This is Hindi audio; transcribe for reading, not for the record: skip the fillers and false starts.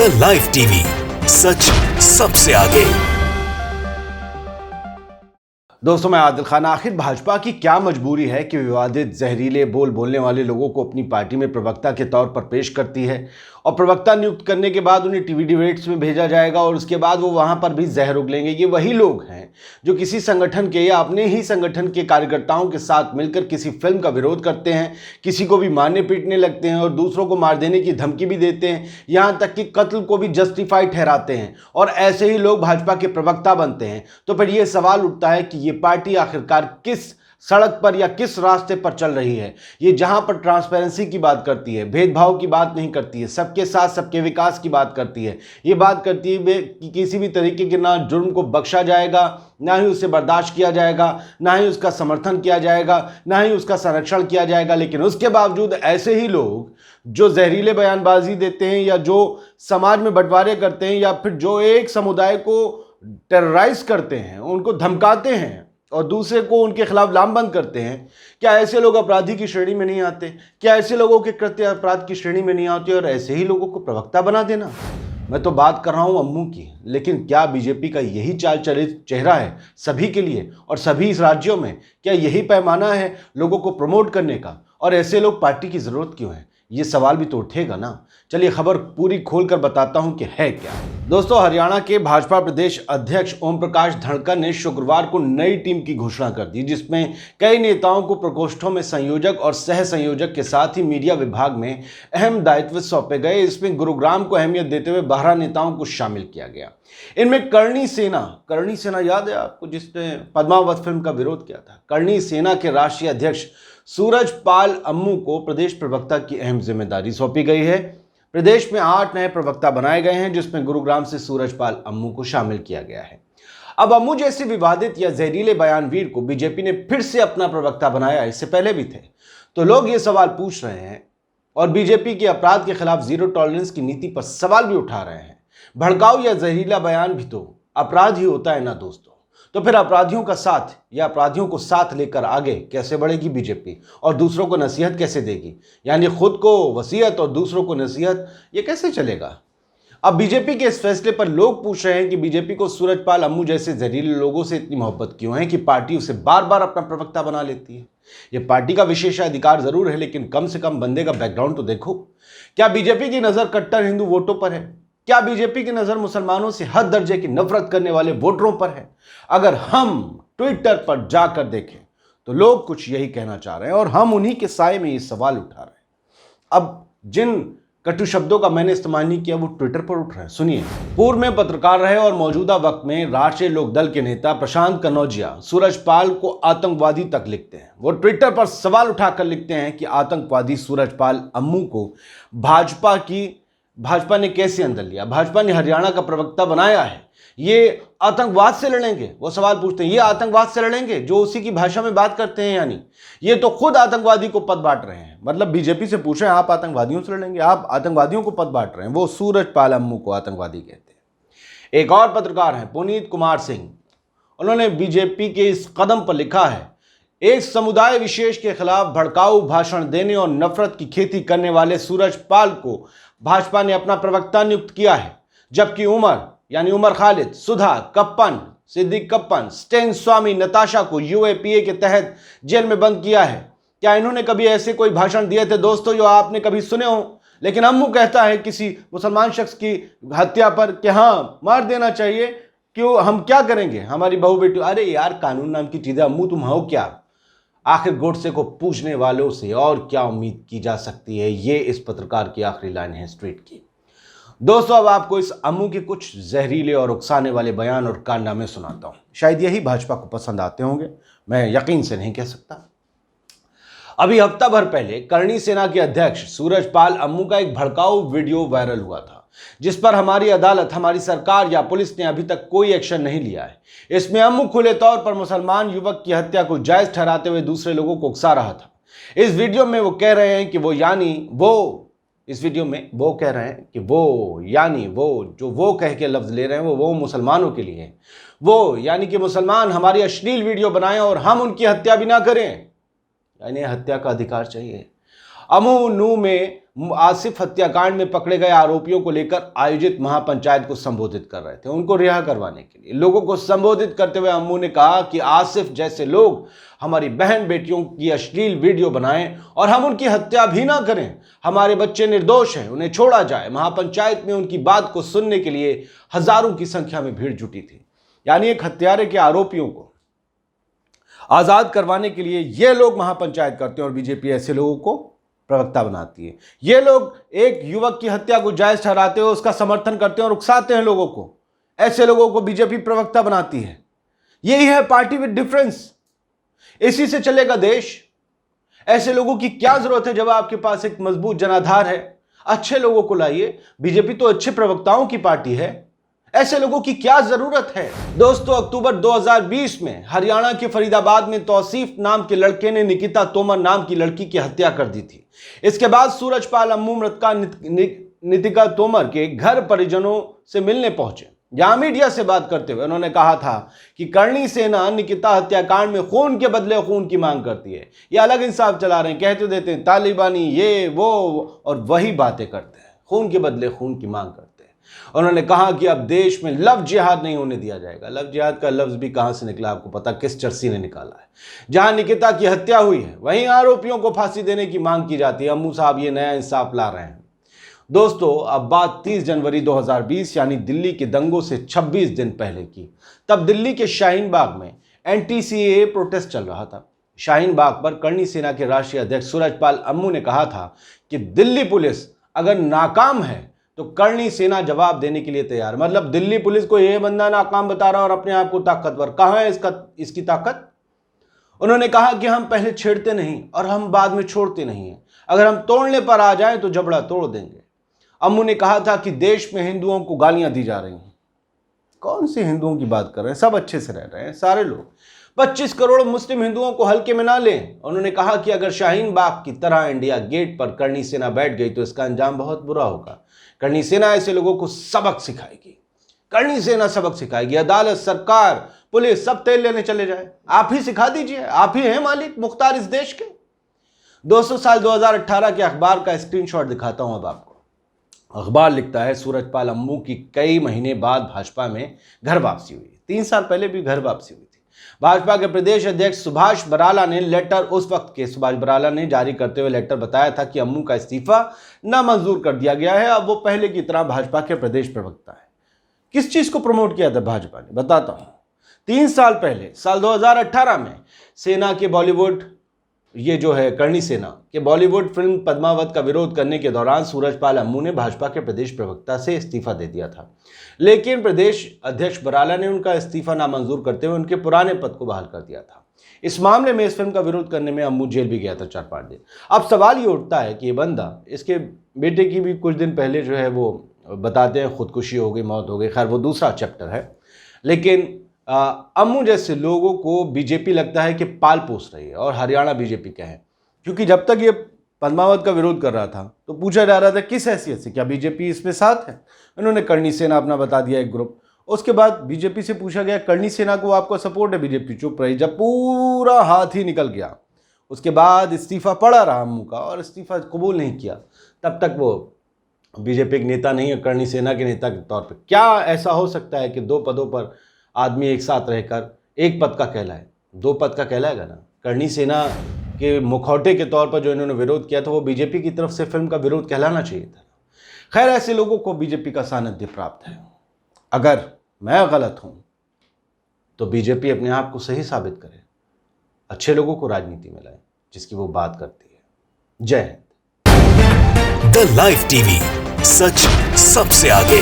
द लाइव टीवी, सच सबसे आगे। दोस्तों, मैं आदिल खान। आखिर भाजपा की क्या मजबूरी है कि विवादित जहरीले बोल बोलने वाले लोगों को अपनी पार्टी में प्रवक्ता के तौर पर पेश करती है और प्रवक्ता नियुक्त करने के बाद उन्हें टीवी डिबेट्स में भेजा जाएगा और उसके बाद वो वहां पर भी जहर उगलेंगे। ये वही लोग हैं जो किसी संगठन के या अपने ही संगठन के कार्यकर्ताओं के साथ मिलकर किसी फिल्म का विरोध करते हैं, किसी को भी मारने पीटने लगते हैं और दूसरों को मार देने की धमकी भी देते हैं, यहां तक कि कत्ल को भी जस्टिफाई ठहराते हैं और ऐसे ही लोग भाजपा के प्रवक्ता बनते हैं। तो फिर यह सवाल उठता है कि ये पार्टी आखिरकार किस सड़क पर या किस रास्ते पर चल रही है। ये जहां पर ट्रांसपेरेंसी की बात करती है, भेदभाव की बात नहीं करती है, सबके साथ सबके विकास की बात करती है, ये बात करती है कि किसी भी तरीके के ना जुर्म को बख्शा जाएगा, ना ही उसे बर्दाश्त किया जाएगा, ना ही उसका समर्थन किया जाएगा, ना ही उसका संरक्षण किया जाएगा। लेकिन उसके बावजूद ऐसे ही लोग जो जहरीले बयानबाजी देते हैं या जो समाज में बंटवारे करते हैं या फिर जो एक समुदाय को टेरराइज करते हैं, उनको धमकाते हैं और दूसरे को उनके खिलाफ लामबंद करते हैं, क्या ऐसे लोग अपराधी की श्रेणी में नहीं आते? क्या ऐसे लोगों के कृत्य अपराध की श्रेणी में नहीं आते? और ऐसे ही लोगों को प्रवक्ता बना देना। मैं तो बात कर रहा हूं अम्मू की, लेकिन क्या बीजेपी का यही चाल चलित चेहरा है सभी के लिए और सभी इस राज्यों में? क्या यही पैमाना है लोगों को प्रमोट करने का? और ऐसे लोग पार्टी की जरूरत क्यों है? ये सवाल भी तो उठेगा ना। चलिए खबर पूरी खोलकर बताता हूं कि है क्या। दोस्तों, हरियाणा के भाजपा प्रदेश अध्यक्ष ओम प्रकाश धनखड़ ने शुक्रवार को नई टीम की घोषणा कर दी, जिसमें कई नेताओं को प्रकोष्ठों में संयोजक और सह संयोजक के साथ ही मीडिया विभाग में अहम दायित्व सौंपे गए। इसमें गुरुग्राम को अहमियत देते हुए 12 नेताओं को शामिल किया गया। इनमें करणी सेना याद है आपको, जिसने पद्मावत फिल्म का विरोध किया था। करणी सेना के राष्ट्रीय अध्यक्ष सूरजपाल अम्मू को प्रदेश प्रवक्ता की अहम जिम्मेदारी सौंपी गई है। प्रदेश में 8 नए प्रवक्ता बनाए गए हैं, जिसमें गुरुग्राम से सूरजपाल अम्मू को शामिल किया गया है। अब अम्मू जैसे विवादित या जहरीले बयानवीर को बीजेपी ने फिर से अपना प्रवक्ता बनाया। इससे पहले भी थे। तो लोग ये सवाल पूछ रहे हैं और बीजेपी के अपराध के खिलाफ जीरो टॉलरेंस की नीति पर सवाल भी उठा रहे हैं। भड़काऊ या जहरीला बयान भी तो अपराध ही होता है ना दोस्तों। तो फिर अपराधियों का साथ या अपराधियों को साथ लेकर आगे कैसे बढ़ेगी बीजेपी और दूसरों को नसीहत कैसे देगी? यानी खुद को वसीयत और दूसरों को नसीहत, ये कैसे चलेगा? अब बीजेपी के इस फैसले पर लोग पूछ रहे हैं कि बीजेपी को सूरजपाल अम्मू जैसे जहरीले लोगों से इतनी मोहब्बत क्यों है कि पार्टी उसे बार बार अपना प्रवक्ता बना लेती है। यह पार्टी का विशेषाधिकार जरूर है, लेकिन कम से कम बंदे का बैकग्राउंड तो देखो। क्या बीजेपी की नजर कट्टर हिंदू वोटों पर है? क्या बीजेपी की नजर मुसलमानों से हद दर्जे की नफरत करने वाले वोटरों पर है? अगर हम ट्विटर पर जाकर देखें तो लोग कुछ यही कहना चाह रहे हैं और हम उन्हीं के साए में ये सवाल उठा रहे हैं। अब जिन कटु शब्दों का मैंने इस्तेमाल नहीं किया वो ट्विटर पर उठ रहे हैं। सुनिए। पूर्व में पत्रकार रहे और मौजूदा वक्त में राष्ट्रीय लोकदल के नेता प्रशांत कनौजिया सूरजपाल को आतंकवादी तक लिखते हैं। वो ट्विटर पर सवाल उठाकर लिखते हैं कि आतंकवादी सूरजपाल अम्मू को भाजपा ने कैसे अंदर लिया? भाजपा ने हरियाणा का प्रवक्ता बनाया है, ये आतंकवाद से लड़ेंगे? वो सवाल पूछते हैं, ये आतंकवाद से लड़ेंगे जो उसी की भाषा में बात करते हैं? यानी ये तो खुद आतंकवादी को पद बांट रहे हैं। मतलब बीजेपी से पूछ रहे हैं, आप आतंकवादियों से लड़ेंगे? आप आतंकवादियों को पद बांट रहे हैं। वो सूरजपाल अम्मू को आतंकवादी कहते हैं। एक और पत्रकार हैं पुनीत कुमार सिंह, उन्होंने बीजेपी के इस कदम पर लिखा है, एक समुदाय विशेष के खिलाफ भड़काऊ भाषण देने और नफरत की खेती करने वाले सूरजपाल को भाजपा ने अपना प्रवक्ता नियुक्त किया है, जबकि उमर खालिद, सुधा कप्पन, सिद्दीक कप्पन, स्टेन स्वामी, नताशा को यूएपीए के तहत जेल में बंद किया है। क्या इन्होंने कभी ऐसे कोई भाषण दिए थे दोस्तों जो आपने कभी सुने हो? लेकिन अम्मू कहता है किसी मुसलमान शख्स की हत्या पर कि हाँ मार देना चाहिए, क्यों, हम क्या करेंगे, हमारी बहू बेटी। अरे यार, कानून नाम की चीजें अम्मू तुम हो क्या? आखिर गोडसे को पूछने वालों से और क्या उम्मीद की जा सकती है? ये इस पत्रकार की आखिरी लाइन है इस ट्वीट की। दोस्तों, अब आपको इस अम्मू के कुछ जहरीले और उकसाने वाले बयान और कारनामे सुनाता हूं। शायद यही भाजपा को पसंद आते होंगे, मैं यकीन से नहीं कह सकता। अभी हफ्ता भर पहले करणी सेना के अध्यक्ष सूरजपाल अम्मू का एक भड़काऊ वीडियो वायरल हुआ था, जिस पर हमारी अदालत, हमारी सरकार या पुलिस ने अभी तक कोई एक्शन नहीं लिया है। इसमें अम्मू खुले तौर पर मुसलमान युवक की हत्या को जायज ठहराते हुए दूसरे लोगों को उकसा रहा था। इस वीडियो में वो कह रहे हैं कि वो जो वो कह के लफ्ज ले रहे हैं वो मुसलमानों के लिए है। वो यानी कि मुसलमान हमारी अश्लील वीडियो बनाएं और हम उनकी हत्या भी ना करें, यानी हत्या का अधिकार चाहिए। अमू में आसिफ हत्याकांड में पकड़े गए आरोपियों को लेकर आयोजित महापंचायत को संबोधित कर रहे थे, उनको रिहा करवाने के लिए। लोगों को संबोधित करते हुए अम्मू ने कहा कि आसिफ जैसे लोग हमारी बहन बेटियों की अश्लील वीडियो बनाएं और हम उनकी हत्या भी ना करें। हमारे बच्चे निर्दोष हैं, उन्हें छोड़ा जाए। महापंचायत में उनकी बात को सुनने के लिए हजारों की संख्या में भीड़ जुटी थी। यानी एक हत्यारे के आरोपियों को आजाद करवाने के लिए ये लोग महापंचायत करते हैं और बीजेपी ऐसे लोगों को प्रवक्ता बनाती है। ये लोग एक युवक की हत्या को जायज ठहराते हैं, उसका समर्थन करते हैं और उकसाते हैं लोगों को। ऐसे लोगों को बीजेपी प्रवक्ता बनाती है। यही है पार्टी विद डिफरेंस। इसी से चलेगा देश। ऐसे लोगों की क्या जरूरत है जब आपके पास एक मजबूत जनाधार है? अच्छे लोगों को लाइए। बीजेपी तो अच्छे प्रवक्ताओं की पार्टी है, ऐसे लोगों की क्या जरूरत है? दोस्तों, अक्टूबर 2020 में हरियाणा के फरीदाबाद में तौसीफ नाम के लड़के ने निकिता तोमर नाम की लड़की की हत्या कर दी थी। इसके बाद सूरजपाल अम्मू मृतका नितिका तोमर के घर परिजनों से मिलने पहुंचे। जहां मीडिया से बात करते हुए उन्होंने कहा था कि करणी सेना निकिता हत्याकांड में खून के बदले खून की मांग करती है। ये अलग इंसाफ चला रहे हैं, कहते देते हैं तालिबानी ये वो, और वही बातें करते हैं, खून के बदले खून की मांग करते हैं। उन्होंने कहा कि अब देश में लव जिहाद नहीं होने दिया जाएगा। लव जिहाद का लफ्ज भी कहां से निकला आपको पता, किस चर्सी ने निकाला है। जहां निकिता की हत्या हुई है वहीं आरोपियों को फांसी देने की मांग की जाती है। अम्मू साहब ये नया इंसाफ ला रहे हैं। दोस्तों, अब बात 30 जनवरी 2020 यानी दिल्ली के दंगों से 26 दिन पहले की। तब दिल्ली के शाहीन बाग में एंटी-सीएए प्रोटेस्ट चल रहा था। शाहीन बाग पर करणी सेना के राष्ट्रीय अध्यक्ष सूरजपाल अम्मू ने कहा था कि दिल्ली पुलिस अगर नाकाम है तो करणी सेना जवाब देने के लिए तैयार। मतलब दिल्ली पुलिस को यह बंदा नाकाम बता रहा और अपने आप को ताकतवर। कहां है इसकी ताकत? उन्होंने कहा कि हम पहले छेड़ते नहीं और हम बाद में छोड़ते नहीं हैं। अगर हम तोड़ने पर आ जाएं तो जबड़ा तोड़ देंगे। अम्मू ने कहा था कि देश में हिंदुओं को गालियां दी जा रही हैं। कौन से हिंदुओं की बात कर रहे हैं? सब अच्छे से रह रहे हैं सारे लोग। 25 करोड़ मुस्लिम हिंदुओं को हल्के में ना लें। उन्होंने कहा कि अगर शाहीन बाग की तरह इंडिया गेट पर करणी सेना बैठ गई तो इसका अंजाम बहुत बुरा होगा। करणी सेना ऐसे लोगों को सबक सिखाएगी। करणी सेना सबक सिखाएगी। अदालत, सरकार, पुलिस सब तेल लेने चले जाए। आप ही सिखा दीजिए, आप ही हैं मालिक मुख्तार इस देश के। 200 साल 2018 के अखबार का स्क्रीनशॉट दिखाता हूं अब आपको। अखबार लिखता है, सूरजपाल अम्मू की कई महीने बाद भाजपा में घर वापसी हुई। 3 साल पहले भी घर वापसी हुई थी। भाजपा के प्रदेश अध्यक्ष सुभाष बराला ने लेटर, उस वक्त के सुभाष बराला ने जारी करते हुए लेटर बताया था कि अम्मू का इस्तीफा नामंजूर कर दिया गया है। अब वो पहले की तरह भाजपा के प्रदेश प्रवक्ता है। किस चीज को प्रमोट किया था भाजपा ने, बताता हूं। 3 साल पहले, साल 2018 में सेना के बॉलीवुड, ये जो है करणी सेना के बॉलीवुड फिल्म पद्मावत का विरोध करने के दौरान सूरजपाल अम्मू ने भाजपा के प्रदेश प्रवक्ता से इस्तीफा दे दिया था। लेकिन प्रदेश अध्यक्ष बराला ने उनका इस्तीफा नामंजूर करते हुए उनके पुराने पद को बहाल कर दिया था। इस मामले में इस फिल्म का विरोध करने में अम्मू जेल भी गया था 4-5 दिन। अब सवाल ये उठता है कि ये बंदा, इसके बेटे की भी कुछ दिन पहले जो है वो बताते हैं खुदकुशी हो गई, मौत हो गई। खैर वो दूसरा चैप्टर है। लेकिन अम्मू जैसे लोगों को बीजेपी लगता है कि पाल पोस रही है, और हरियाणा बीजेपी का है। क्योंकि जब तक ये पद्मावत का विरोध कर रहा था तो पूछा जा रहा था किस हैसियत से, क्या बीजेपी इसमें साथ है? उन्होंने करणी सेना अपना बता दिया एक ग्रुप। उसके बाद बीजेपी से पूछा गया करणी सेना को आपका सपोर्ट है? बीजेपी चुप रही। जब पूरा हाथ ही निकल गया उसके बाद इस्तीफा पड़ा रहा अम्मू का, और इस्तीफा कबूल नहीं किया, तब तक वो बीजेपी के नेता नहीं है, करणी सेना के नेता के तौर पर। क्या ऐसा हो सकता है कि 2 पदों पर आदमी एक साथ रहकर एक पद का कहलाए? 2 पद का कहलाएगा ना। करणी सेना के मुखौटे के तौर पर जो इन्होंने विरोध किया था वो बीजेपी की तरफ से फिल्म का विरोध कहलाना चाहिए था। खैर, ऐसे लोगों को बीजेपी का सानिध्य प्राप्त है। अगर मैं गलत हूं तो बीजेपी अपने आप को सही साबित करे, अच्छे लोगों को राजनीति में लाए जिसकी वो बात करती है। जय हिंद। द लाइव टीवी, सच सबसे आगे।